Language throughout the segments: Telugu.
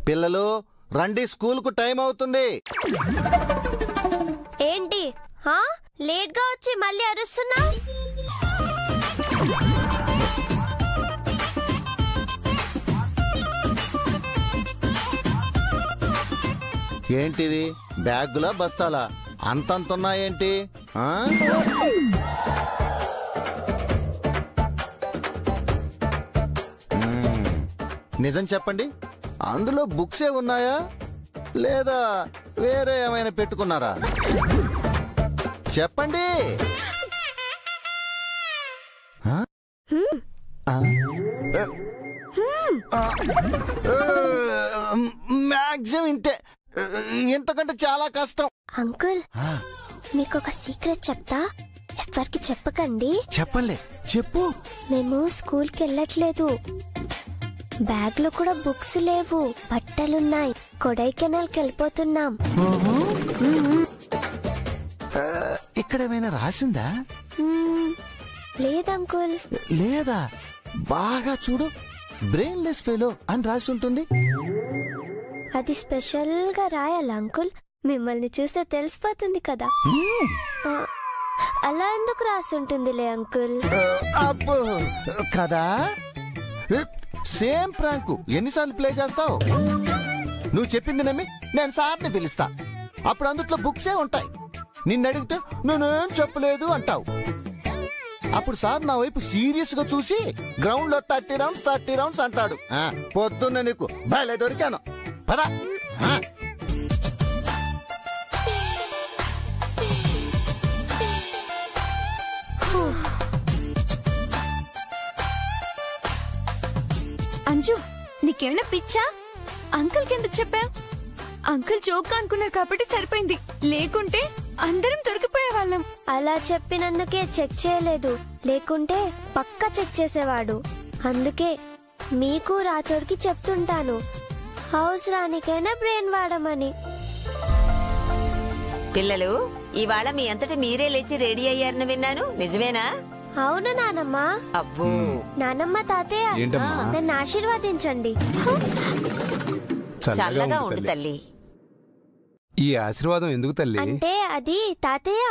పిల్లలు రండి, స్కూల్ కు టైం అవుతుంది. ఏంటి లేట్ గా వచ్చి మళ్ళీ అరుస్తున్నా? ఏంటివి బ్యాగులా బస్తాలా? అంతంతున్నాయేంటి? నిజం చెప్పండి, అందులో బుక్సే ఉన్నాయా లేదా వేరే ఏమైనా పెట్టుకున్నారా? చెప్పండి. మ్యాక్సిమం ఇంతే, ఇంతకంటే చాలా కష్టం. అంకుల్, మీకొక సీక్రెట్ చెప్తా, ఎవరికి చెప్పకండి. చెప్పలే, చెప్పు. మేము స్కూల్ కి వెళ్ళట్లేదు. బ్యాగ్ లో కూడా బుక్స్ లేవు, బట్టలున్నాయి. కొడైకెనాల్ కి వెళ్ళిపోతున్నాం. ఇక్కడేమైనా రాసిందా? లేదంకుల్. లేదా? బాగా చూడు, బ్రెయిన్లెస్ ఫెలో అని రాసి ఉంటుంది. అది స్పెషల్ గా రాయాలి అంకుల్, మిమ్మల్ని చూస్తే తెలిసిపోతుంది కదా. అలా ఎందుకు రాసి ఉంటుందిలే అంకుల్. అబ్బో కదా, సేమ్ ప్రాంకు ఎన్నిసార్లు ప్లే చేస్తావు? నువ్వు చెప్పింది నమ్మి నేను సార్ని పిలుస్తా, అప్పుడు అందుట్లో బుక్సే ఉంటాయి. నిన్ను అడిగితే నేనేం చెప్పలేదు అంటావు. అప్పుడు సార్ నా వైపు సీరియస్ గా చూసి గ్రౌండ్ లో 30 రౌండ్స్ అంటాడు. పొద్దున్న నీకు భలే దొరికాను, పద. అంజు, నీకేమైనా పిచ్చా? అంకుల్ కి ఎందుకు చెప్పావు? అంకుల్ జోక్ అనుకున్నారు కాబట్టి సరిపోయింది, లేకుంటే అందరం దొరికిపోయే వాళ్ళం. అలా చెప్పినందుకే చెక్ చేయలేదు, లేకుంటే పక్కా చెక్ చేసేవాడు. అందుకే మీకు రాతోడికి చెప్తుంటాను, అవసరానికైనా బ్రెయిన్ వాడమని. పిల్లలు, ఇవాళ మీ అంతటి మీరే లేచి రెడీ అయ్యారని విన్నాను, నిజమేనా? అవును నానమ్మ. అబ్బో. నానమ్మ, తాతయ్య, నన్ను ఆశీర్వదించండి. చల్లగా ఉండు తల్లి. ఈ ఆశీర్వాదం ఎందుకు తల్లి? అంటే అది తాతయ్య,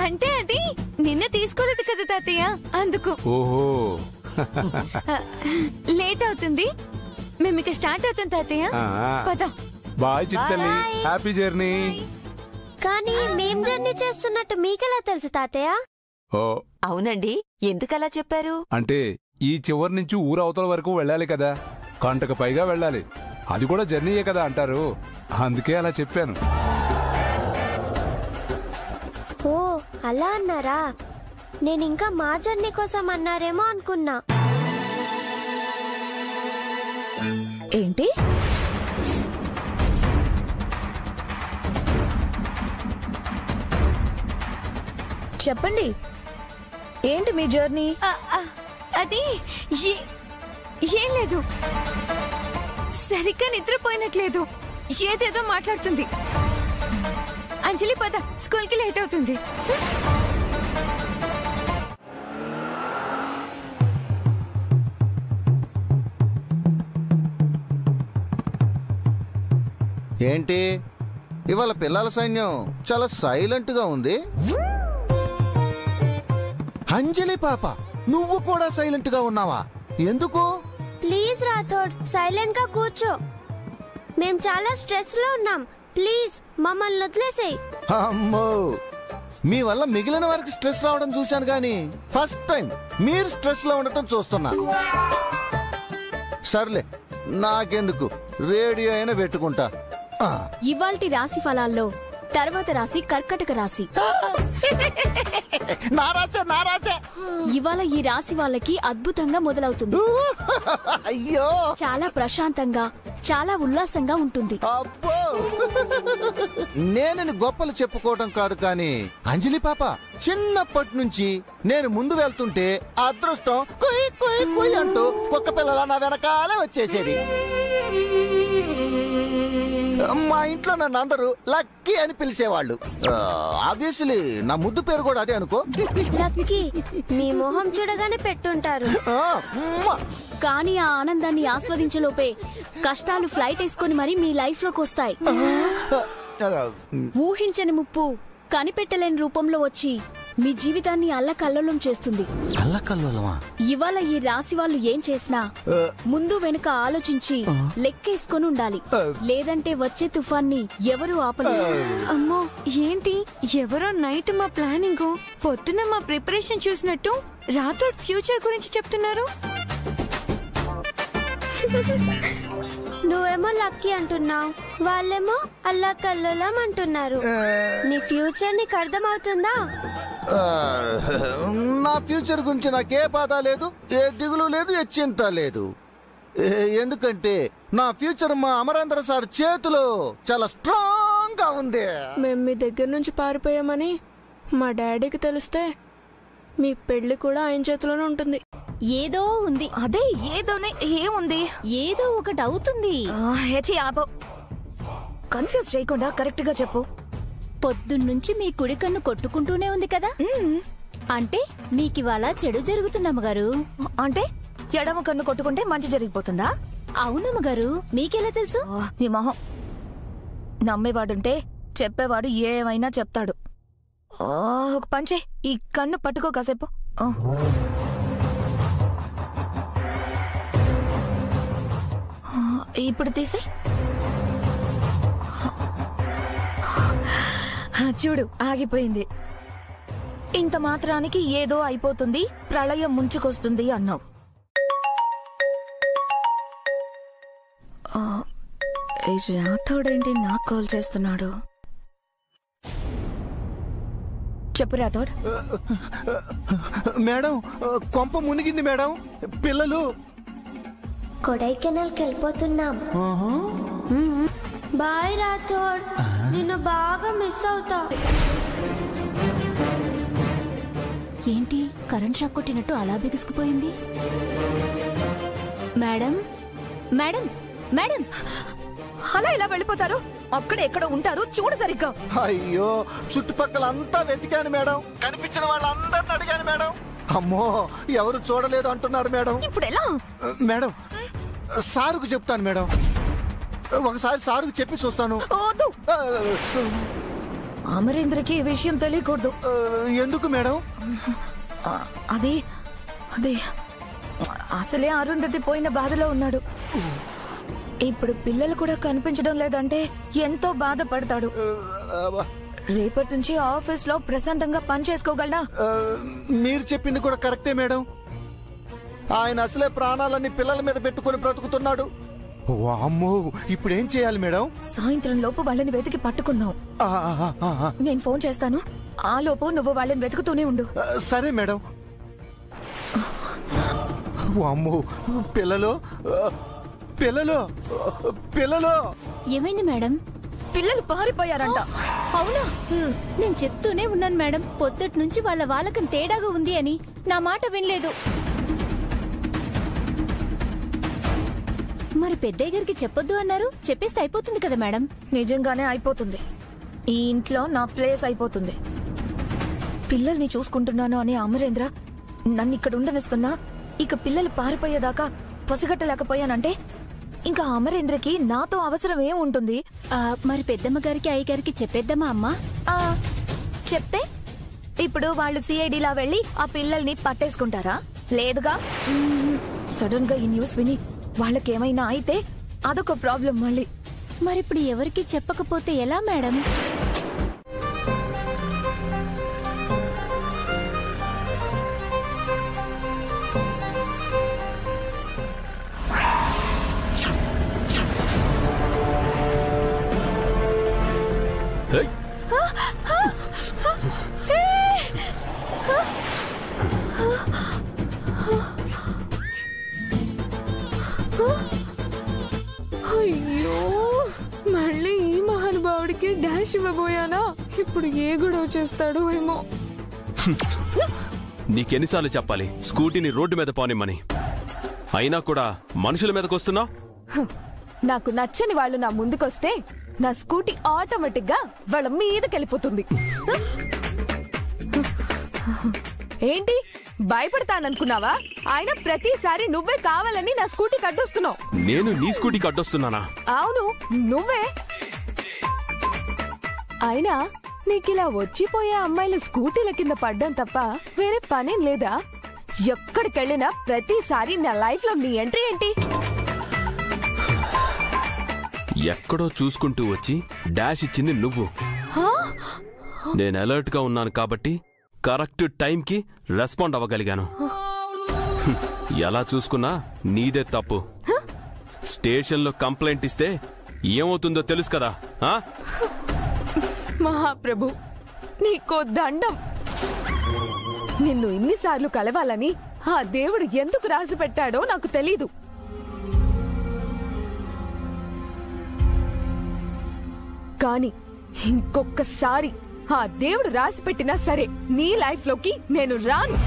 అంటే అది నిన్న తీసుకోలేదు కదా తాతయ్య, అందుకు. ఓహో. లేట్ అవుతుంది, మేము ఇక స్టార్ట్ అవుతాం తాతయ్య. పద. Bye Chittalli, happy journey. కానీ మేం జర్నీ చేస్తున్నట్టు మీకెలా తెలుసు తాతయ్య? అవునండి, ఎందుకలా చెప్పారు? అంటే ఈ చివరి నుంచి ఊరు అవతల వరకు వెళ్ళాలి కదా, గంటకు పైగా వెళ్ళాలి, అది కూడా జర్నీయే కదా అంటారు, అందుకే అలా చెప్పాను. ఓ అలా అన్నారా? నేనింకా మా జర్నీ కోసం అన్నారేమో అనుకున్నా. ఏంటి? చెప్పండి, ఏంటి మీ జర్నీ? అది ఏం లేదు, సరిగ్గా నిద్రపోయినట్లేదు, ఏదేదో మాట్లాడుతుంది. అంజలి, పద, స్కూల్ కి లేట్ అవుతుంది. ఏంటి ఇవాళ పిల్లల సైన్యం చాలా సైలెంట్ గా ఉంది? అంజలి పాప, నువ్వు కూడా సైలెంట్ గా ఉన్నావా? ఎందుకు? ప్లీజ్ రాథోడ్, సైలెంట్ గా కూర్చో. మేం చాలా స్ట్రెస్ లో ఉన్నాం, ప్లీజ్ మమ్మల్ని వదిలేసేయ్. అమ్మో, మీ వల్ల మిగిలిన వారికి స్ట్రెస్ రావడం చూశాను గాని ఫస్ట్ టైం మీరు స్ట్రెస్ లో ఉండటం చూస్తున్నా. సర్లే, నాకెందుకు, రేడియో అయినా పెట్టుకుంటా. ఇవాల్టి రాశి ఫలాల్లో తర్వాత రాశి కర్కటక రాశి. ఇవాళ ఈ రాశి వాళ్ళకి అద్భుతంగా మొదలవుతుంది. అయ్యో, చాలా ప్రశాంతంగా, చాలా ఉల్లాసంగా ఉంటుంది. అబ్బో, నేనని గొప్పలు చెప్పుకోవడం కాదు కానీ అంజలి పాప చిన్నప్పటి నుంచి నేను ముందు వెళ్తుంటే అదృష్టం కొయ్ కొయ్ కొయ్ అంటూ కుక్క పిల్లల నా వెనకాలే వచ్చేసేది. మా ఇంట్లో నన్ను అందరూ లక్కీ అని పిలిచేవాళ్ళు. ఆబ్వియస్లీ నా ముద్దు పేరు కూడా అదే అనుకో. లక్కీ మీ మొహం చూడగానే పెట్టుంటారు. కానీ ఆ ఆనందాన్ని ఆస్వాదించలోపే కష్టాలు ఫ్లైట్ వేసుకొని మరీ మీ లైఫ్ లోకి వస్తాయి. ఊహించని ముప్పు కనిపెట్టలేని రూపంలో వచ్చి మీ జీవితాన్ని అల్లకల్లోలం చేస్తుంది. అల్లకల్లోలమా? ఇవాళ ఈ రాశి వాళ్ళు ఏం చేసినా ముందు వెనుక ఆలోచించి లెక్కేసుకొని ఉండాలి. లేదంటే వచ్చే తుఫాన్ని ఎవరు ఆపలేరు. అమ్మో ఏంటి, ఎవరో నైట్ మా ప్లానింగ్ పొద్దున మా ప్రిపరేషన్ చూసినట్టు రాథోడ్ ఫ్యూచర్ గురించి చెప్తున్నారు. నువ్వేమో లక్కీ అంటున్నావు, వాళ్ళేమో అల్లా కల్లోలం అంటున్నారు. నీ ఫ్యూచర్ నీకు అర్థమవుతుందా? నా ఫ్యూచర్ గురించి నాకే బాధ లేదు, ఏ దిగులు లేదు, ఏ చింత లేదు. ఎందుకంటే నా ఫ్యూచర్ మా అమరేంద్ర సార్ చేతిలో చాలా స్ట్రాంగ్ గా ఉంది. మేము మీ దగ్గర నుంచి పారిపోయామని మా డాడీకి తెలిస్తే మీ పెళ్లి కూడా ఆయన చేతిలోనే ఉంటుంది. ఏదో ఉంది. అదే ఏదోనే ఏముంది, ఏదో ఒకటి అవుతుంది. ఆపో, కన్ఫ్యూజ్ చేయకుండా కరెక్ట్ గా చెప్పు. పొద్దున్నుంచి మీ కుడి కన్ను కొట్టుకుంటూనే ఉంది కదా, అంటే మీకివాళ చెడు జరుగుతుందమ్మగారు. అంటే ఎడమ కన్ను కొట్టుకుంటే మంచి జరిగిపోతుందా? అవునమ్మగారు, మీకెలా తెలుసు? నీ మొహం. నమ్మేవాడుంటే చెప్పేవాడు ఏమైనా చెప్తాడు. ఒక పంచే, ఈ కన్ను పట్టుకో కాసేపు. ఇప్పుడు తీసే. చూడు ఆగిపోయింది. ఇంత మాత్రానికి ఏదో అయిపోతుంది, ప్రళయం ముంచుకొస్తుంది అన్నావు. రాథోడేంటి నాకు కాల్ చేస్తున్నాడు? చెప్పు రాథోడ్. మేడం కొంప మునిగింది మేడం. పిల్లలు కొడైకెనాల్కి వెళ్ళిపోతున్నాం. బాయ్ రాథోడ్, నిన్ను బాగా మిస్ అవుతా. ఏంటి కరెంట్ షాక్ కొట్టినట్టు అలా బిగుసుకుపోయింది? మేడం మేడం మేడం, అలా ఇలా వెళ్ళిపోతారు? అక్కడ ఎక్కడ ఉంటారు చూడు సరిగ్గా. అయ్యో, చుట్టుపక్కల అంతా వెతికాను మేడం, కనిపించిన వాళ్ళందరిని అడిగాను మేడం. అమ్మో, ఎవరు చూడలేదు అంటున్నారు మేడం. ఇప్పుడు ఎలా? మేడం సారుకు చెప్తాను మేడం, ఒకసారి సారుకు చెప్పి చూస్తాను. అమరేంద్రకి ఈ విషయం తెలియకూడదు. ఎందుకు మేడం? అది అదే అసలే అరుంధతి పోయిన బాధలో ఉన్నాడు. ఇప్పుడు పిల్లలు కూడా కనిపించడం లేదంటే ఎంతో బాధపడతాడు. రేపటి నుంచి ఆఫీస్ లో ప్రశాంతంగా పని చేసుకోగలడా? మీరు చెప్పింది కూడా కరెక్టే మేడం. ఆయన అసలే ప్రాణాలన్నీ పిల్లల మీద పెట్టుకుని బ్రతుకుతున్నాడు. అమ్మో, ఇప్పుడు ఏం చేయాలి మేడం? సాయంత్రం లోపు వాళ్ళని వెతికి పట్టుకుందాం. నేను ఫోన్ చేస్తాను, ఆ లోపు నువ్వు వాళ్ళని వెతుకుతూనే ఉండు. సరే మేడం. అమ్మో, పిల్లలు పిల్లలు పిల్లలు. ఏమైంది మేడం? పిల్లలు పారిపోయారంట. అవునా? నేను చెప్తూనే ఉన్నాను మేడం, పొద్దుటి నుంచి వాళ్ళ వాలకం తేడాగా ఉంది అని. నా మాట వినలేదు. మరి పెద్దయ్య గారికి చెప్పొద్దు అన్నారు, చెప్పేస్తే అయిపోతుంది కదా మేడం? నిజంగానే అయిపోతుంది. ఈ ఇంట్లో నా ప్లేస్ అయిపోతుంది. పిల్లల్ని చూసుకుంటున్నాను అనే అమరేంద్ర నన్ను ఇక్కడ ఉండనిస్తున్నా, ఇక పిల్లలు పారిపోయేదాకా పసిగట్టలేకపోయానంటే ఇంకా అమరేంద్రకి నాతో అవసరం ఏముంటుంది? మరి పెద్దమ్మ గారికి అయ్య గారికి చెప్పేద్దామా అమ్మా? చెప్తే ఇప్పుడు వాళ్ళు సిఐడిలా వెళ్లి ఆ పిల్లల్ని పట్టేసుకుంటారా? లేదుగా. సడన్ గా ఈ న్యూస్ విని వాళ్ళకేమైనా అయితే అదొక ప్రాబ్లం మళ్ళీ. మరిప్పుడు ఎవరికి చెప్పకపోతే ఎలా మేడం? అయ్యో, మళ్ళీ ఈ మహానుభావుడికి డాష్ ఇవ్వబోయానా? ఇప్పుడు ఏ గొడవ చేస్తాడో ఏమో. నీకెన్నిసార్లు చెప్పాలి స్కూటీని రోడ్డు మీద పోనిమ్మని? అయినా కూడా మనుషుల మీదకొస్తున్నావు. నాకు నచ్చని వాళ్ళు నా ముందుకొస్తే నా స్కూటీ ఆటోమేటిక్ గా వాళ్ళ మీదకెళ్ళిపోతుంది. ఏంటి భయపడతాననుకున్నావా? ఆయన ప్రతిసారి నువ్వే కావాలని నా స్కూటీకి అడ్డొస్తున్నావు. నేను నీ స్కూటీకి అడ్డొస్తున్నానా? అవును, నువ్వే. అయినా నీకిలా వచ్చిపోయే అమ్మాయిల స్కూటీల కింద పడ్డం తప్ప వేరే పనేం లేదా? ఎక్కడికెళ్ళినా ప్రతిసారి నా లైఫ్ లో నీ ఎంట్రీ ఏంటి? ఎక్కడో చూసుకుంటూ వచ్చి డాష్ ఇచ్చింది నువ్వు. నేను అలర్ట్ గా ఉన్నాను కాబట్టి కరెక్ట్ టైంకి రెస్పాండ్ అవ్వగలిగాను. ఎలా చూసుకున్నా నీదే తప్పు. స్టేషన్లో కంప్లైంట్ ఇస్తే ఏమవుతుందో తెలుసు కదా? మహాప్రభు, నీకో దండం. నిన్ను ఇన్నిసార్లు కలవాలని ఆ దేవుడు ఎందుకు రాసి పెట్టాడో నాకు తెలీదు. కాని ఇంకొకసారి ఆ దేవుడు రాసి పెట్టినా సరే నీ లైఫ్ లోకి నేను రాను.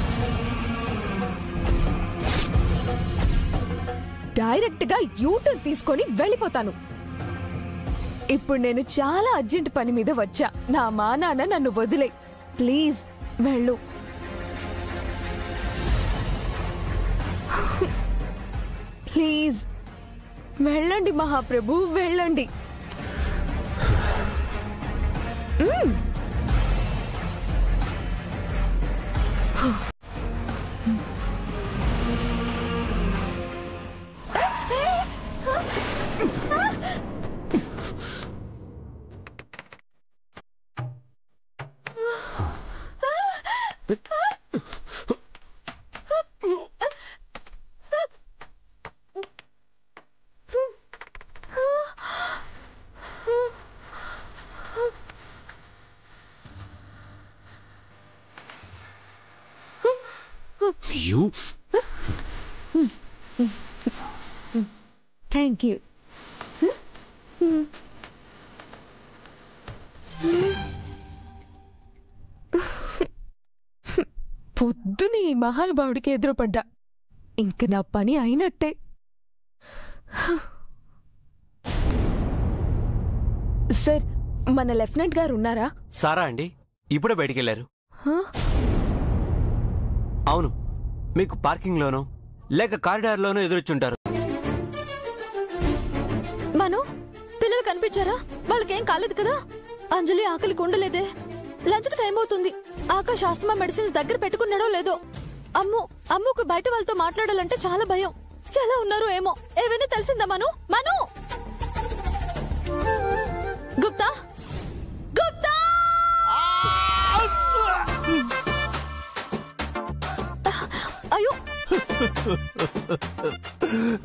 డైరెక్ట్ గా యూటర్న్ తీసుకొని వెళ్ళిపోతాను. ఇప్పుడు నేను చాలా అర్జెంట్ పని మీద వచ్చా. నా మా నాన్న నన్ను వదిలే. ప్లీజ్ వెళ్ళు. ప్లీజ్ వెళ్ళండి మహాప్రభు, వెళ్ళండి. Thank you. పొద్దునే ఈ మహానుభావుడికి ఎదురుపడ్డా. ఇంక నా పని అయినట్టే. సార్, మన లెఫ్టినెంట్ గారు ఉన్నారా? సారా అండి, ఇప్పుడే బయటికెళ్లారు. అవును, మీకు పార్కింగ్ లోనో లేక కారిడార్ లోనో ఎదురొచ్చుంటారు. మను, పిల్లలు కనిపించారా? వాళ్ళకేం కాలేదు కదా? అంజలి ఆకలికి ఉండలేదే. లంచ్ కు టైం అవుతుంది. ఆకాష్ ఆస్తమా మెడిసిన్స్ దగ్గర పెట్టుకున్నాడో లేదో. అమ్ముకు బయట వాళ్ళతో మాట్లాడాలంటే చాలా భయం. ఎలా ఉన్నారో ఏమో. ఏమైనా తెలిసిందా మను? మను, గుప్తా, గుప్తా! అయ్యో,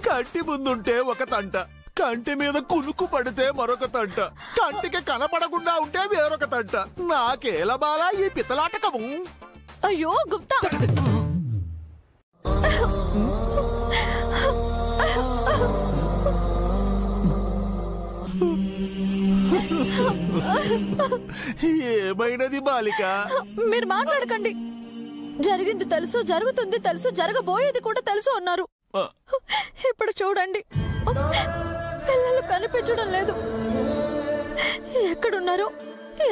కంటి ముందుంటే ఒక తంట, కంటి మీద కునుకు పడితే మరొక తంట, కంటికి కనపడకుండా ఉంటే వేరొక తంట. నాకేల బాలా ఈ పిత్తలాటకము. అయ్యో గుప్తా! ఏమైనది బాలిక? మీరు మాట్లాడకండి. జరిగింది తెలుసు, జరుగుతుంది తెలుసు, జరగబోయేది కూడా తెలుసు అన్నారు. ఇప్పుడు చూడండి, పిల్లలు కనిపించడం లేదు. ఎక్కడున్నారో,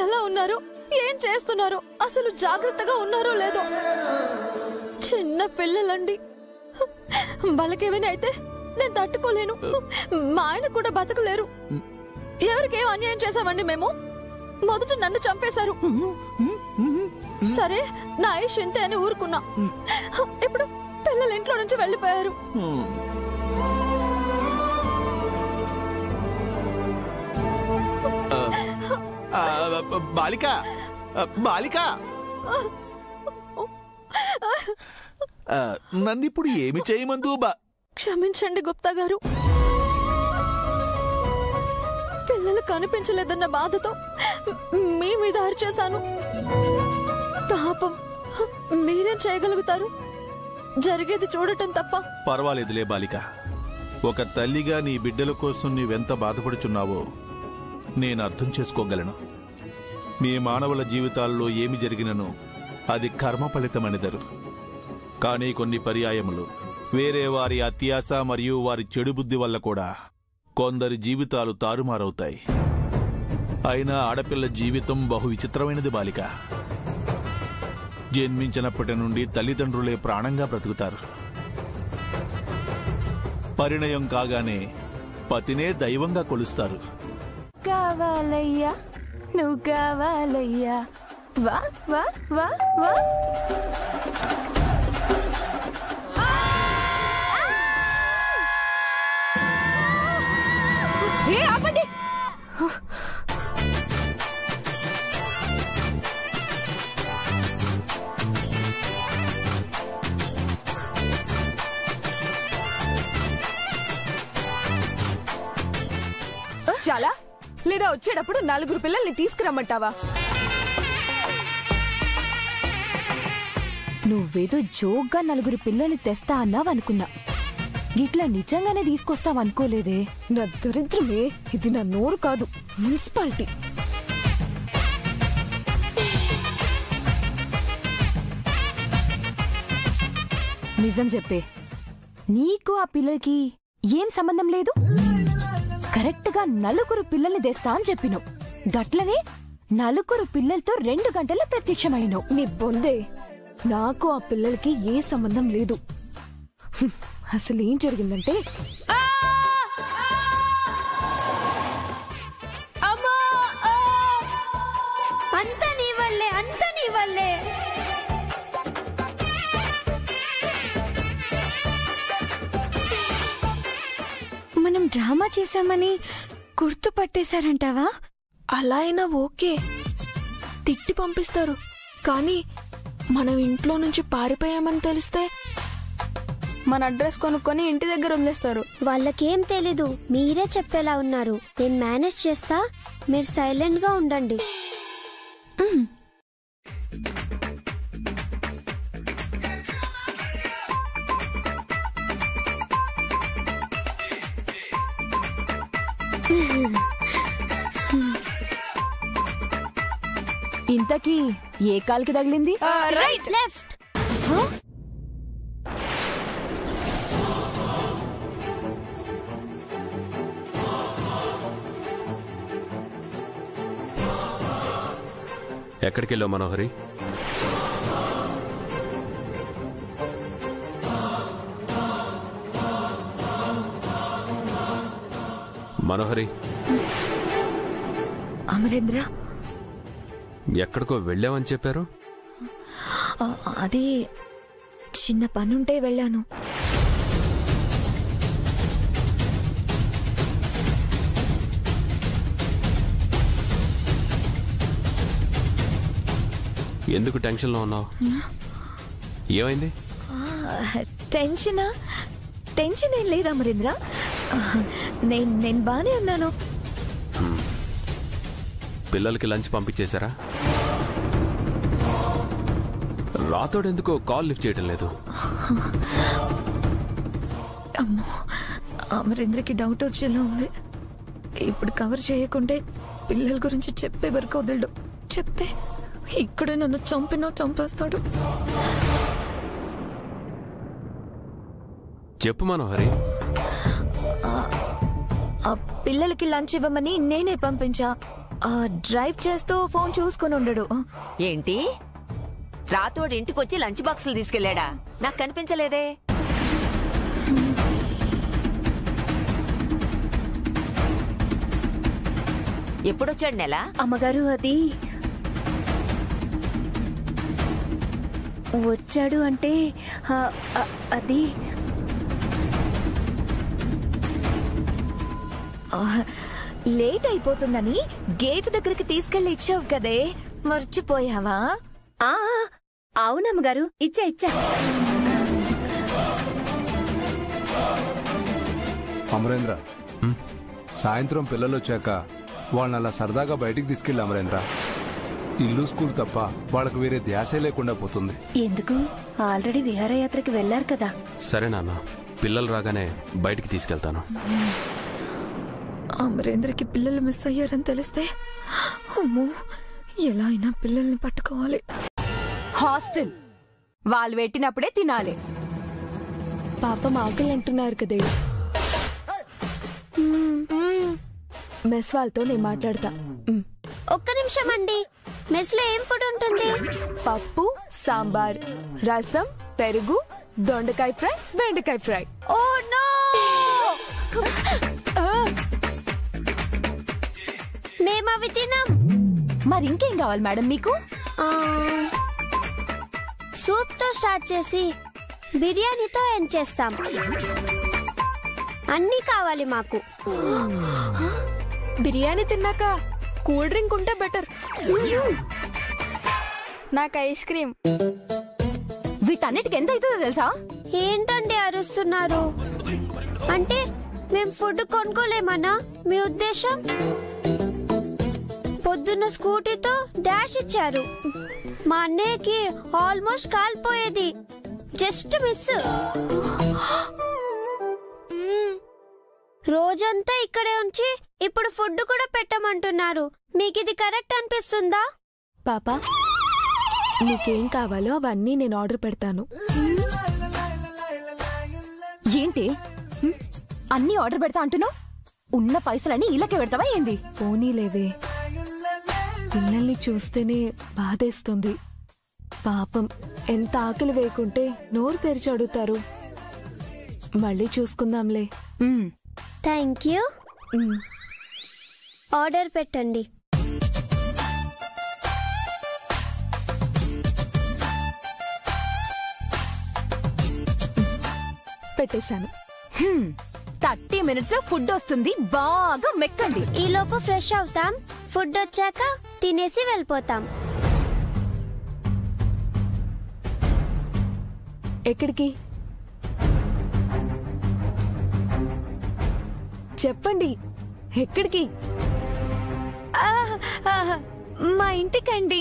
ఎలా ఉన్నారో, ఏం చేస్తున్నారో, అసలు జాగ్రత్తగా ఉన్నారో లేదో. చిన్న పిల్లలండి. వాళ్ళకేమైనా అయితే నేను తట్టుకోలేను. మా ఆయన కూడా బతకలేరు. ఎవరికేం అన్యాయం చేశామండి మేము? మొదట నన్ను చంపేశారు. సరే, నా ఆయుష్ ఇంతే అని ఊరుకున్నా. ఇప్పుడు పిల్లలు ఇంట్లో నుంచి వెళ్ళిపోయారు. బాలిక, బాలిక, నన్నిప్పుడు ఏమి చేయమందు? క్షమించండి గుప్తా గారు. పిల్లలు కనిపించలేదన్న బాధతో మీ మీద అరిచేశాను. పాపం, మీరేం చేయగలుగుతారు? జరిగేది చూడటం తప్ప. పర్వాలేదులే బాలిక. ఒక తల్లిగా నీ బిడ్డల కోసం నీవెంత బాధపడుచున్నావో నేను అర్థం చేసుకోగలను. మీ మానవుల జీవితాల్లో ఏమి జరిగినను అది కర్మ ఫలితమనిదరు. కానీ కొన్ని పర్యాయములు వేరే వారి అత్యాశ మరియు వారి చెడు బుద్ధి వల్ల కూడా కొందరి జీవితాలు తారుమారవుతాయి. అయినా ఆడపిల్ల జీవితం బహు విచిత్రమైనది బాలిక. జన్మించినప్పటి నుండి తల్లిదండ్రులే ప్రాణంగా బ్రతుకుతారు. పరిణయం కాగానే పతినే దైవంగా కొలుస్తారు. కావాలయ్యా నువ్వు కావాలయ్యా, వా వా వా వా. ఆపండి. చాలా లేదా వచ్చేటప్పుడు 4 పిల్లల్ని తీసుకురమ్మంటావా? నువ్వేదో జోక్గా 4 పిల్లల్ని తెస్తా అన్నావనుకున్నా, ఇట్లా నిజంగానే తీసుకొస్తావనుకోలేదే. నా దరిద్రమే ఇది, నా నోరు కాదు, మున్సిపాలిటీ. నిజం చెప్పే, నీకు ఆ పిల్లలకి ఏం సంబంధం లేదు. కరెక్ట్ గా 4 పిల్లల్ని తెస్తా అని చెప్పినావు, గట్లనే 4 పిల్లలతో 2 గంటల్లో ప్రత్యక్షమైనావు. నీ బొందే, నాకు ఆ పిల్లలకి ఏ సంబంధం లేదు. అసలు ఏం జరిగిందంటే, అంతా నీ వల్లే, అంతా నీ వల్లే. మనం డ్రామా చేశామని గుర్తుపట్టేశారంటావా? అలా అయినా ఓకే, తిట్టి పంపిస్తారు. కానీ మనం ఇంట్లో నుంచి పారిపోయామని తెలిస్తే మన అడ్రస్ కొనుక్కొని ఇంటి దగ్గర వదిలేస్తారు. వాళ్ళకేం తెలీదు, మీరే చెప్పేలా ఉన్నారు. నేను మేనేజ్ చేస్తా, మీరు సైలెంట్ గా ఉండండి. ఇంతకీ ఏ కాలుకి తగిలింది? Right left. ఎక్కడికి వెళ్ళావు మనోహరి? మనోహరి, అమరేంద్ర, ఎక్కడికో వెళ్ళావని చెప్పారు. అది చిన్న పనుంటే వెళ్ళాను. ఎందుకు టెన్షన్లో ఉన్నావు? ఏమైంది? టెన్షనా? టెన్షన్ ఏం లేదు అమరేంద్ర, నేను బానే ఉన్నాను. పిల్లలకి లంచ్ పంపించేశారా? రాతోడు ఎందుకో కాల్ లిఫ్ట్ చేయడం లేదు. అమ్మో, అమరేంద్రకి డౌట్ వచ్చేలా ఉంది. ఇప్పుడు కవర్ చేయకుంటే పిల్లల గురించి చెప్పే వరకు వదలడు. చెప్తే ఇక్కడే నన్ను చంపేస్తాడు. చెప్పు మనోహరి. ఆ పిల్లలకి లంచ్ ఇవ్వమని నేనే పంపించా. డ్రైవ్ చేస్తూ ఫోన్ చూసుకుని ఉండడు. ఏంటి, రాతోడు ఇంటికొచ్చి లంచ్ బాక్సులు తీసుకెళ్లాడా? నాకు కనిపించలేదే. ఎప్పుడొచ్చాడు నెల? అమ్మగారు, అది వచ్చాడు అంటే అది లేట్ అయిపోతుందని గేట్ దగ్గరికి తీసుకెళ్లి ఇచ్చావు కదే, మర్చిపోయావా? అవునమ్మగారు, ఇచ్చా. అమరేంద్ర, సాయంత్రం పిల్లలు వచ్చాక వాళ్ళని అలా సరదాగా బయటికి తీసుకెళ్ళి అమరేంద్ర. ఇల్లు స్కూల్ తప్ప వాళ్ళకు వేరే ధ్యాసే లేకుండా పోతుంది. ఎందుకు? ఆల్రెడీ విహారయాత్రకి వెళ్లారు కదా. సరే నాన్న, పిల్లలు రాగానే బయటికి తీసుకెళ్తాను. అమరేంద్రకి పిల్లలు మిస్ అయ్యారని తెలిస్తే, అమ్మో, ఎలా అయినా పిల్లల్ని పట్టుకోవాలి. హాస్టల్ వాళ్ళు పెట్టినప్పుడే తినాలి. పాపం ఆకలి అంటున్నారు కదే. మెస్ వాళ్ళతో నేను మాట్లాడతా. ఒక్క నిమిషం అండి, మెస్ లో ఏం ఫుడ్ ఉంటుంది? పప్పు, సాంబార్, రసం, పెరుగు, దొండకాయ ఫ్రై, బెండకాయ ఫ్రై. Oh no! మేము అవి తినాం. మరి ఇంకేం కావాలి మేడం మీకు? సూప్ తో స్టార్ట్ చేసి బిర్యానీతో ఎండ్ చేస్తాం. అన్నీ కావాలి మాకు. బిర్యానీ తిన్నాక కూల్ డ్రింక్ ఉంటే బెటర్. నాకు ఐస్ క్రీమ్. వీటన్నిటికి ఎంత అవుతుందో తెలుసా? ఏంటండి అరుస్తున్నారు? అంటే మేము ఫుడ్ కొనుక్కోలేమన్నా మీ ఉద్దేశం? పొద్దున్న స్కూటీతో డాష్ ఇచ్చారు. మా అన్నయ్యకి ఆల్మోస్ట్ కాలిపోయేది, జస్ట్ మిస్. రోజంతా ఇక్కడే ఉంచి ఇప్పుడు ఫుడ్ కూడా పెట్టమంటున్నారు. మీకు ఇది కరెక్ట్ అనిపిస్తుందా? పాపా, నీకేం కావాలో అవన్నీ నేను ఆర్డర్ పెడతాను. ఏంటి అన్ని ఆర్డర్ పెడతా అంటున్నావు? ఉన్న పైసలని ఇళ్ళకే పెడతావా ఏంది? పోనీలేవే, పిల్లల్ని చూస్తేనే బాధేస్తుంది. పాపం, ఎంత ఆకలి వేయకుంటే నోరు తెరిచి అడుగుతారు. మళ్ళీ చూసుకుందాంలే. Thank you. ఆర్డర్ పెట్టండి. పెట్టేశాను. 30 minutes లో ఫుడ్ వస్తుంది, బాగా మెక్కండి. ఈ లోపు ఫ్రెష్ అవుతాం. ఫుడ్ వచ్చాక తినేసి వెళ్ళిపోతాం. ఎక్కడికి చెప్పండి? ఎక్కడికి? మా ఇంటికండి.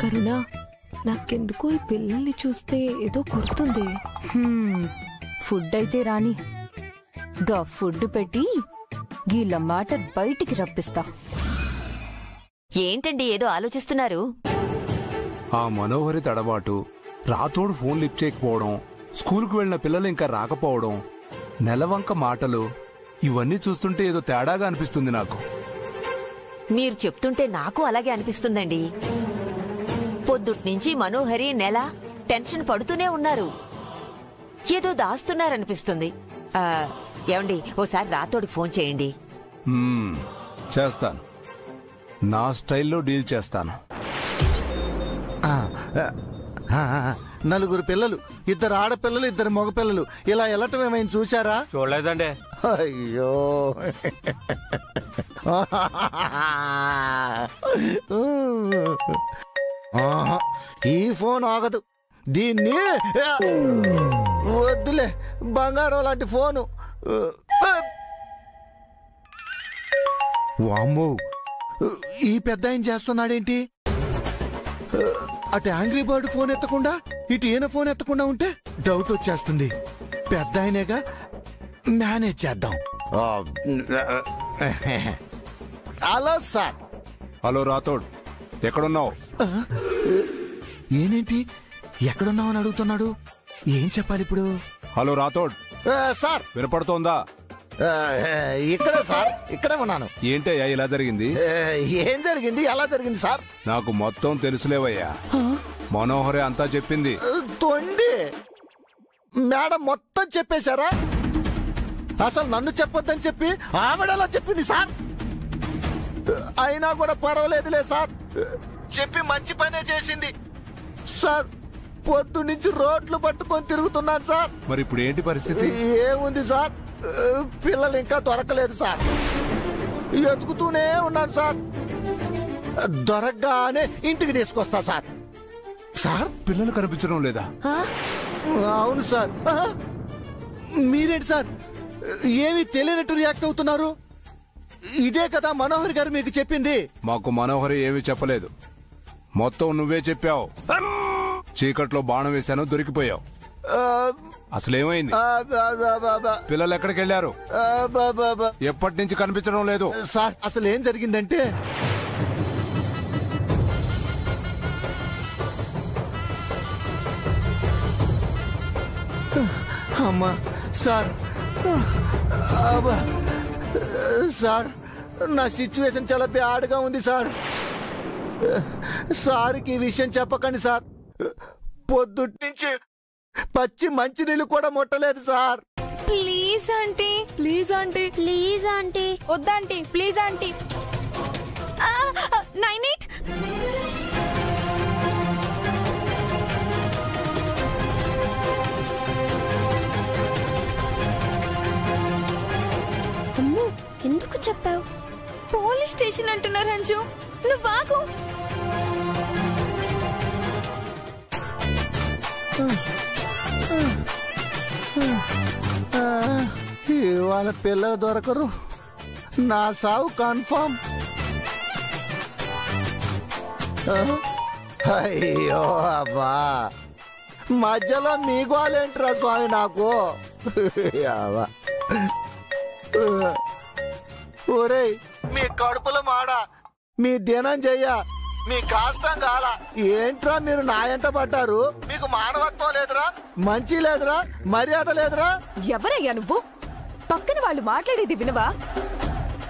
కరుణ, నాకెందుకో ఈ పిల్లల్ని చూస్తే ఏదో గుర్తుంది. ఫుడ్ అయితే రాని, గా ఫుడ్ పెట్టి గీళ్ళ మాట బయటికి రప్పిస్తా. ఏంటండి ఏదో ఆలోచిస్తున్నారు? ఆ మనోహరి తడబాటు, రాతోడు ఫోన్ లిఫ్ట్ చేయకపోవడం, స్కూల్కు వెళ్లిన పిల్లలు ఇంకా రాకపోవడం, నెలవంక మాటలు, ఇవన్నీ చూస్తుంటే ఏదో తేడాగా అనిపిస్తుంది నాకు. మీరు చెప్తుంటే నాకు అలాగే అనిపిస్తుందండి. పొద్దుట్నుంచి మనోహరి నెల టెన్షన్ పడుతూనే ఉన్నారు. ఏదో దాస్తున్నారనిపిస్తుంది. ఏమండి, ఓసారి రాతోడికి ఫోన్ చేయండి. చేస్తాను, నా స్టైల్లో డీల్ చేస్తాను. 4 పిల్లలు, 2 ఆడపిల్లలు, 2 మగపిల్లలు, ఇలా వెళ్ళటం ఏమైనా చూసారా? చూడలేదండి. అయ్యో, ఈ ఫోన్ ఆగదు. దీన్ని వద్దులే, బంగారం లాంటి ఫోను. వామ్మో, ఈ పెద్ద ఆయన చేస్తున్నాడేంటి? అటు యాంగ్రీ బర్డ్ ఫోన్ ఎత్తకుండా ఇటు ఈయన ఫోన్ ఎత్తకుండా ఉంటే డౌట్ వచ్చేస్తుంది. పెద్ద ఆయనేగా, మేనేజ్ చేద్దాం. Hello sir. హలో రాతోడ్, ఎక్కడున్నావు? ఏనేంటి ఎక్కడున్నావు అని అడుగుతున్నాడు? ఏం చెప్పాలి ఇప్పుడు? హలో రాతోడ్ సార్, వినపడుతోందా? ఇక్కడే సార్, ఇక్కడే ఉన్నాను. ఏంటయ్యా ఇలా జరిగింది? ఏం జరిగింది, ఎలా జరిగింది సార్? నాకు మొత్తం తెలుసులేవయ్యా. మనోహరే అంతా చెప్పింది. తొండి మేడం మొత్తం చెప్పేశారా? అసలు నన్ను చెప్పొద్దని చెప్పి ఆవిడలా చెప్పింది సార్. అయినా కూడా పర్వాలేదులే సార్, చెప్పి మంచి పనే చేసింది సార్. పొద్దు నుంచి రోడ్లు పట్టుకొని తిరుగుతున్నాను సార్. మరి ఇప్పుడు ఏంటి పరిస్థితి? ఏముంది సార్, పిల్లలు ఇంకా దొరకలేదు సార్. ఎతుకుతూనే ఉన్నాను సార్. దొరకగానే ఇంటికి తీసుకొస్తా సార్. సార్, పిల్లలు కనిపించడం లేదా? అవును సార్. మీరేంటి సార్ ఏమీ తెలియనట్టు రియాక్ట్ అవుతున్నారు? ఇదే కదా మనోహర్ గారు మీకు చెప్పింది. మాకు మనోహరి ఏమీ చెప్పలేదు, మొత్తం నువ్వే చెప్పావు. చీకట్లో బాణం వేశాను, దొరికిపోయావు. అసలేమైంది? పిల్లలు ఎక్కడికి వెళ్ళారు? ఎప్పటి నుంచి కనిపించడం లేదు? సార్, అసలు ఏం జరిగిందంటే అమ్మా సార్, అబ్బా. సార్ నా సిచ్యువేషన్ చాలా బ్యాడ్గా ఉంది సార్. సార్కి ఈ విషయం చెప్పకండి సార్. పొద్దుటి నుంచి పచ్చి మంచినీళ్ళు కూడా ముట్టలేదు sir. Please aunty, please aunty, please aunty. వద్దాంటీ, ప్లీజ్ ఆంటీ. 98 అమ్మో, ఎందుకు చెప్పావు? పోలీస్ స్టేషన్ అంటున్నారు అంజు. నువ్వు ఆగు. ఇవాళ పిల్లలు దొరకరు, నా సావు కన్ఫర్మ్. అయ్యో అబ్బా, మధ్యలో మీ గోలేంట్రా స్వామి నాకు. ఒరేయ్, మీ కడుపుల మాడ, మీ దినం చెయ్య, మీ కాష్టం కాల. ఏంట్రా మీరు నా ఎంట పడ్డారు? మీకు మానవత్వం లేదురా, మంచి లేదురా, మర్యాద లేదురా? ఎవరయ్యా నువ్వు? పక్కన వాళ్ళు మాట్లాడేది వినవా?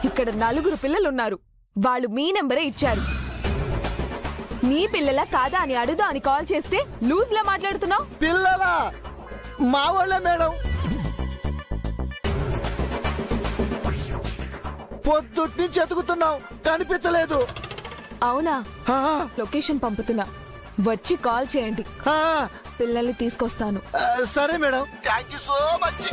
ఇక్కడ 4 పిల్లలున్నారు. వాళ్ళు మీ నెంబరే ఇచ్చారు. నీ పిల్లలా కాదా అని అడుగుదా అని కాల్ చేస్తే లూజ్ లా మాట్లాడుతున్నావు. పిల్లలా? మా వాళ్ళే మేడం. పొద్దుటి నుంచి ఎతుకుతున్నాం, కనిపించలేదు. అవునా? ఆ, లొకేషన్ పంపుతున్నా, వచ్చి కాల్ చేయండి. ఆ, పిల్లల్ని తీసుకొస్తాను. సరే madam, thank you so much.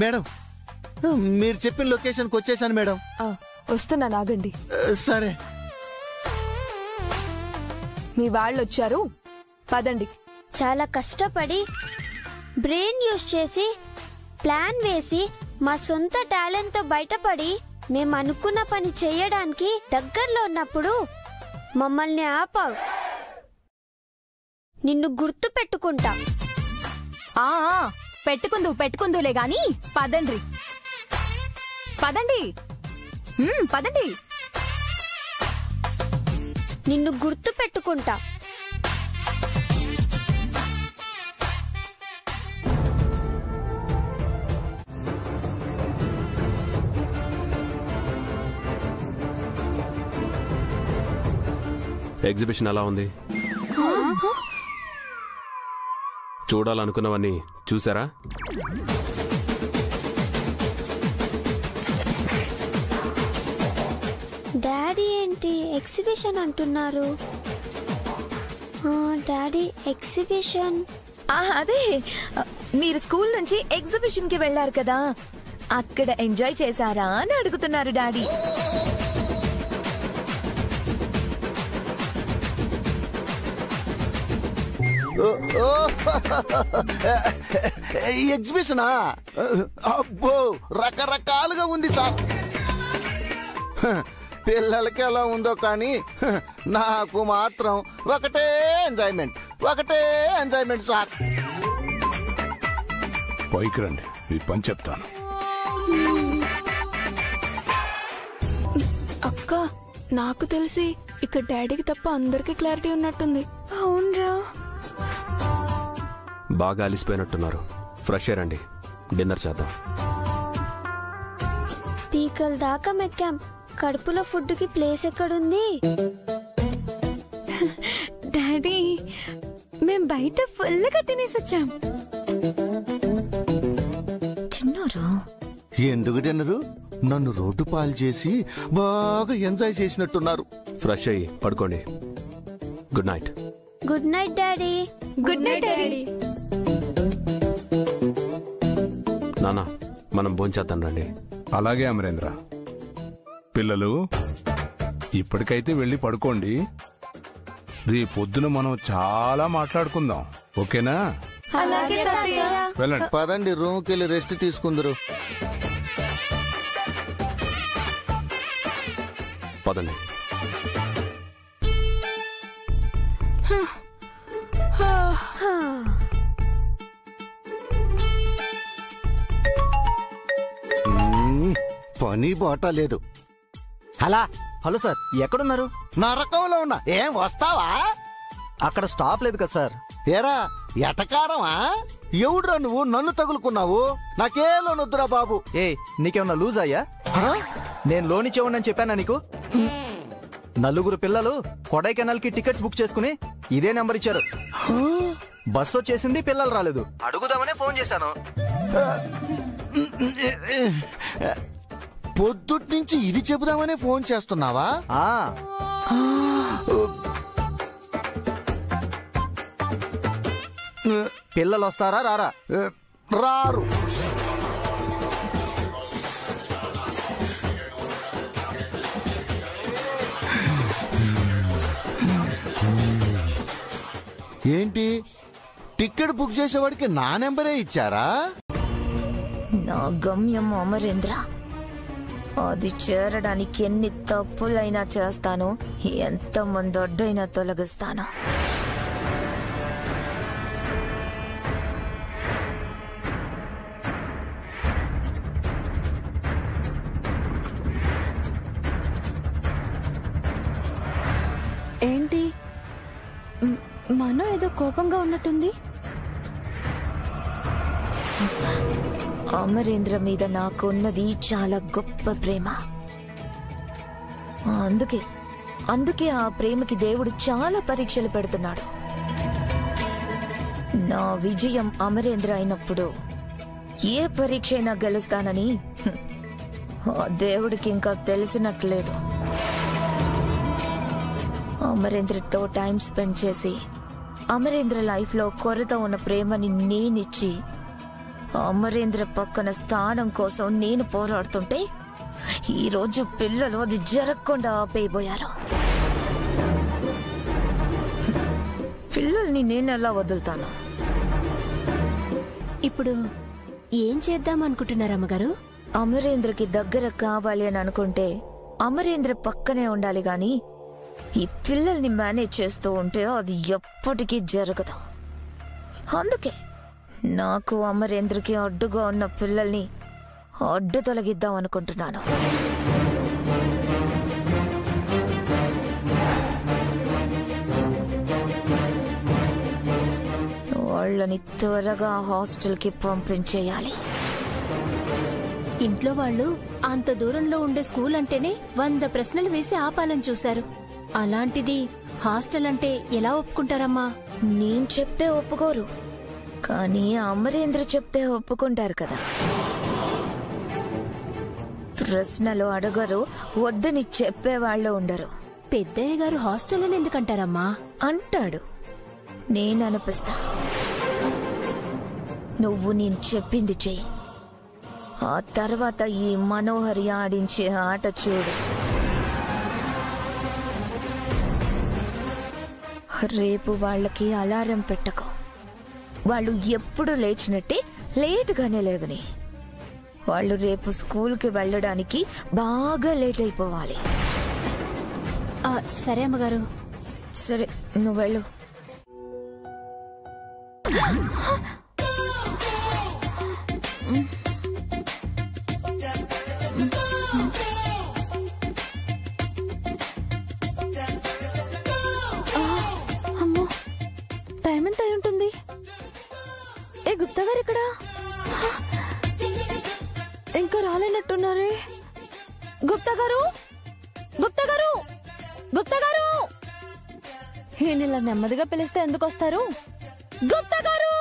Madam, మీరు చెప్పిన లొకేషన్కి వచ్చేసాను మేడం. వస్తున్నా, నాగండి. సరే. మీ వాళ్ళు వచ్చారు, పదండి. చాలా కష్టపడి బ్రెయిన్ యూజ్ చేసి ప్లాన్ వేసి మా సొంత టాలెంట్ తో బయటపడి మేము అనుకున్న పని చేయడానికి దగ్గరలో ఉన్నప్పుడు మమ్మల్ని ఆపావు. నిన్ను గుర్తు పెట్టుకుంటా. పెట్టుకుందులే గాని పదండ్రి. పదండి, పదండి. నిన్ను గుర్తు పెట్టుకుంటా. ఎగ్జిబిషన్ ఎలా ఉంది? చూడాలనుకున్నవన్నీ చూసారా? డాడీ ఏంటి ఎగ్జిబిషన్ అంటున్నారు? డాడీ ఎగ్జిబిషన్ అదే, మీరు స్కూల్ నుంచి ఎగ్జిబిషన్ కి వెళ్లారు కదా, అక్కడ ఎంజాయ్ చేశారా అని అడుగుతున్నారు డాడీ. ఎగ్జిబిషనా? అబ్బో, రకరకాలుగా ఉంది సార్. పిల్లలకి ఎలా ఉందో కానీ నాకు మాత్రం ఒకటే ఎంజాయ్మెంట్ సార్. పైకి రండి, మీ పని చెప్తాను. అక్క, నాకు తెలిసి ఇక్కడ డాడీకి తప్ప అందరికి క్లారిటీ ఉన్నట్టుంది. అవునరా. బాగా అలిసిపోయినట్టున్నారు. ఫ్రెష్ ఎయిర్ అండి, డిన్నర్ చేద్దాం. పీకల దాకా మెక్కాం, కడుపులో ఫుడ్ కి ప్లేస్ ఎక్కడుంది? డాడీ, మేం బయట ఫుల్గా తినేసొచ్చాం. తిన్నారా? ఎందుకు తినరు? నన్ను రోడ్డు పాలు చేసి బాగా ఎంజాయ్ చేసినట్టున్నారు. ఫ్రెష్ అయ్యి పడుకోండి. Good night. Good night daddy. Good night daddy. నాన్న, మనం భోంచేద్దాం రండి. అలాగే అమరేంద్ర. పిల్లలు, ఇప్పటికైతే వెళ్ళి పడుకోండి. రేపొద్దున మనం చాలా మాట్లాడుకుందాం, ఓకేనా? అలాగే తాతయ్య. వెళ్ళండి. పదండి, రూమ్కి వెళ్ళి రెస్ట్ తీసుకుందరు. పదండి. పని బాట లేదు. అలా హలో సార్, ఎక్కడున్నారు? నరకంలో ఉన్నా. ఏం వస్తావా? అక్కడ స్టాప్ లేదు కదా సార్. ఏరా ఎటకారమా? ఎవడురా నువ్వు నన్ను తగులుకున్నావు? నాకే లోన్ వద్దురా బాబు. ఏ నీకేమన్నా లూజ్ అయ్యా? నేను లోన్ ఇచ్చేవాడిని చెప్పానా నీకు? 4 పిల్లలు కొడైకెనాల్ కి టికెట్స్ బుక్ చేసుకుని ఇదే నెంబర్ ఇచ్చారు. బస్ వచ్చేసింది, పిల్లలు రాలేదు. అడుగుదామనే ఫోన్ చేశాను. పొద్దుటి నుంచి ఇది చెబుదామనే ఫోన్ చేస్తున్నావా? పిల్లలు వస్తారా రారా? రారు. ఏంటి టికెట్ బుక్ చేసేవాడికి నా నెంబరే ఇచ్చారా? నా గమ్యం అమరేంద్ర. అది చేరడానికి ఎన్ని తప్పులైనా చేస్తాను, ఎంతమంది అడ్డైనా తొలగిస్తాను. ఏంటి మనో ఏదో కోపంగా ఉన్నట్టుంది? అమరేంద్ర మీద నాకున్నది చాలా గొప్ప ప్రేమ. అందుకే ఆ ప్రేమకి దేవుడు చాలా పరీక్షలు పెడుతున్నాడు. నా విజయం అమరేంద్ర అయినప్పుడు ఏ పరీక్ష అయినా గెలుస్తానని ఆ దేవుడికి ఇంకా తెలిసినట్లేదు. అమరేంద్రతో టైం స్పెండ్ చేసి అమరేంద్ర లైఫ్ లో కొరత ఉన్న ప్రేమని నేనిచ్చి అమరేంద్ర పక్కన స్థానం కోసం నేను పోరాడుతుంటే ఈ రోజు పిల్లలు అది జరగకుండా ఆపేయబోయారు. పిల్లల్ని నేనెలా వదులుతాను? ఇప్పుడు ఏం చేద్దాం అనుకుంటున్నారు అమ్మగారు? అమరేంద్రకి దగ్గర కావాలి అని అనుకుంటే అమరేంద్ర పక్కనే ఉండాలి గాని ఈ పిల్లల్ని మేనేజ్ చేస్తూ ఉంటే అది ఎప్పటికీ జరగదు. అందుకే నాకు అమరేంద్రకి అడ్డుగా ఉన్న పిల్లల్ని అడ్డు తొలగిద్దాం అనుకుంటున్నాను. వాళ్ళని త్వరగా హాస్టల్కి పంపించేయాలి. ఇంట్లో వాళ్ళు అంత దూరంలో ఉండే స్కూల్ అంటేనే 100 ప్రశ్నలు వేసి ఆపాలని చూశారు. అలాంటిది హాస్టల్ అంటే ఎలా ఒప్పుకుంటారమ్మా? నేను చెప్తే ఒప్పుకోరు, కానీ అమరేంద్ర చెప్తే ఒప్పుకుంటారు కదా. ప్రశ్నలు అడగరు, వద్దని చెప్పేవాళ్ళు ఉండరు. పెద్దయ్య గారు హాస్టల్లోనే ఎందుకంటారమ్మా? అంటాడు, నేను అనిపిస్తా. నువ్వు నేను చెప్పింది చెయ్యి, ఆ తర్వాత ఈ మనోహరి ఆడించే ఆట చూడు. రేపు వాళ్ళకి అలారం పెట్టకు. వాళ్ళు ఎప్పుడు లేచినట్టే లేటుగానే లేవని. వాళ్ళు రేపు స్కూల్కి వెళ్ళడానికి బాగా లేట్ అయిపోవాలి. సరే అమ్మగారు. సరే, నువ్వు వెళ్ళు. అమ్మో, టైం ఎంత అయి ఉంటుంది? ఏ గుప్తా గారు ఇక్కడ ఇంకా రాలేనట్టున్నారే. గుప్తా గారు, గుప్తా గారు, గుప్తా గారు! ఈయన ఇలా నెమ్మదిగా పిలిస్తే ఎందుకు వస్తారు? గుప్తా గారు!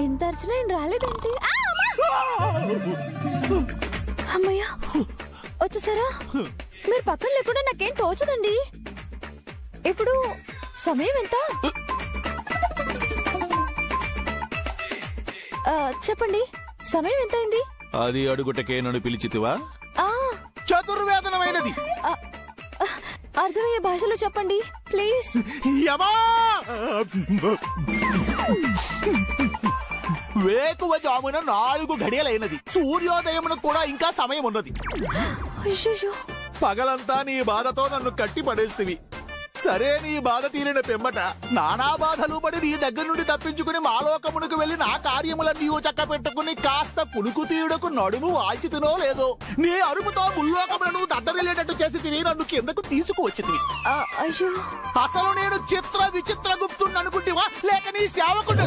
ఎంత అర్చన ఈయన రాలేదేంటి? అమ్మయ్యా, వచ్చేసారా? మీరు పక్కన లేకుండా నాకేం తోచదండి. ఇప్పుడు సమయం ఎంత? చెప్పండి, సమయం ఎంత అయింది? అది అడుగుటకే నన్ను పిలిచితివా? చతుర్వేదనమైనది. అర్థమయ్యే భాషలో చెప్పండి ప్లీజ్. వేకువ జామున 4 గడియలైనది. సూర్యోదయమునకు కూడా ఇంకా సమయం ఉన్నది. పగలంతా నీ బాధతో నన్ను కట్టి పడేస్తివి. సరే నీ బాధ తీరిన పెమ్మట నానా బాధలు పడి నీ దగ్గర నుండి తప్పించుకుని మాలోకమునకు వెళ్లి నా కార్యములన్నీ చక్క పెట్టుకుని కాస్త కునుకు తీయుడకు నడుము వాల్చితునో లేదో నీ అరుపుతో ముల్లోకములను దద్దరిల్లేటట్టు చేసి తిని నన్ను కిందకు తీసుకువచ్చింది. అయ్యో, అసలు నేను చిత్ర విచిత్ర గుప్తుని అనుకుంటివా లేక నీ సేవకుడు?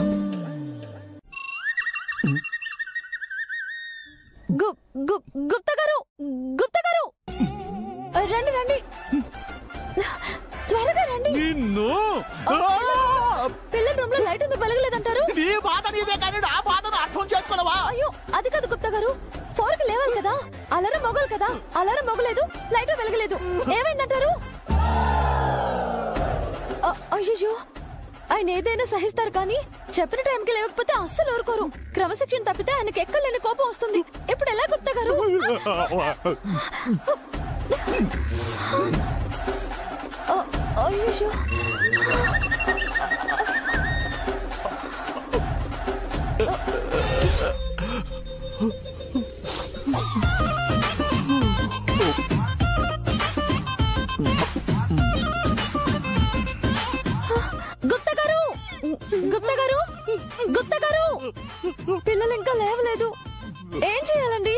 గుప్తా గారు, గుప్తా గారు, రండి రండి, త్వరగా రండి. నిన్ను పిల్లల రూమ్ లో లైట్ ఎందుకు వెలగలేదంటారు? నీ బాధ నీదే కానీ నా బాధను అర్థం చేసుకున్నావా? అయ్యో, అది కాదు గుప్తా గారు, 4కి లేవాలి కదా, అలారం మొగలు కదా, అలారం మొగలేదు, లైట్ వెలగలేదు, ఏమైందంటారు? అయ్యో, ఆయన ఏదైనా సహిస్తారు కానీ చెప్పిన టైంకి లేకపోతే అస్సలు ఊరుకోరు. క్రమశిక్షణ తప్పితే ఆయనకి ఎక్కడ లేని కోపం వస్తుంది. ఇప్పుడు ఎలా గుప్తా గారు? అయ్యో, గుప్తా గారు, గుప్తా గారు, గుప్తా గారు, పిల్లలు ఇంకా లేవలేదు, ఏం చేయాలండి?